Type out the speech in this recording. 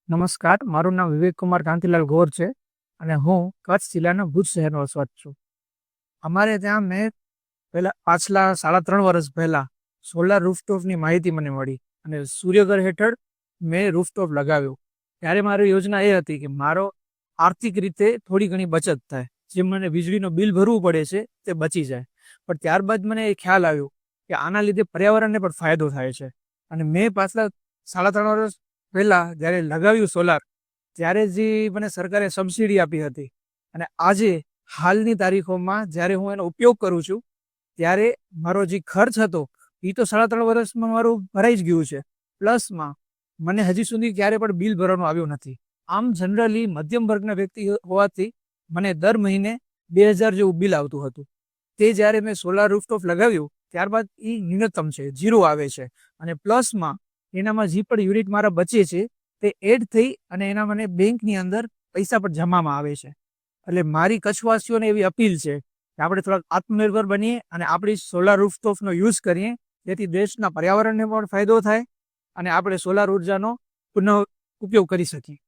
નમસ્કાર, મારું નામ વિવેક કુમાર કાંતિલાલ ગોર છે અને હું કચ્છ જિલ્લાના ભુજ શહેરનો વસવાટ છું. અમારે ત્યાં મેં પહેલા પાછલા 3.5 વર્ષ પહેલા સોલાર રૂફટોપની માહિતી મને મળી અને સૂર્યઘર હેઠળ મેં રૂફટોપ લગાવ્યું. ત્યારે મારી યોજના એ હતી કે મારો આર્થિક રીતે થોડી ઘણી બચત થાય, જે મને વીજળીનો બિલ ભરવું પડે છે તે બચી જાય. પણ ત્યારબાદ મને એ ખ્યાલ આવ્યો કે આના લીધે પર્યાવરણને પણ ફાયદો થાય છે અને મેં પાછલા 3.5 વર્ષ પહેલાં જ્યારે લગાવ્યું સોલાર, ત્યારે જે મને સરકારે સબસિડી આપી હતી અને આજે હાલની તારીખોમાં જ્યારે હું એનો ઉપયોગ કરું છું ત્યારે મારો જે ખર્ચ હતો એ તો 3.5 વર્ષમાં મારું ભરાઈ જ ગયું છે. પ્લસમાં મને હજી સુધી ક્યારે પણ બિલ ભરવાનું આવ્યું નથી. આમ જનરલી મધ્યમ વર્ગના વ્યક્તિ હોવાથી મને દર મહિને 2,000 જેવું બિલ આવતું હતું. તે જ્યારે મેં સોલાર રૂફટોપ લગાવ્યું ત્યારબાદ એ ન્યૂનતમ છે, 0 આવે છે. અને પ્લસમાં એનામાં જે પણ યુનિટ મારા બચે છે તે એડ થઈ અને એના મને બેંકની અંદર પૈસા પણ જમામાં આવે છે. એટલે મારી કચ્છવાસીઓને એવી અપીલ છે કે આપણે થોડાક આત્મનિર્ભર બનીએ અને આપણી સોલાર રૂફટોપનો યુઝ કરીએ, જેથી દેશના પર્યાવરણને પણ ફાયદો થાય અને આપણે સોલાર ઉર્જાનો પુનઃ ઉપયોગ કરી શકીએ.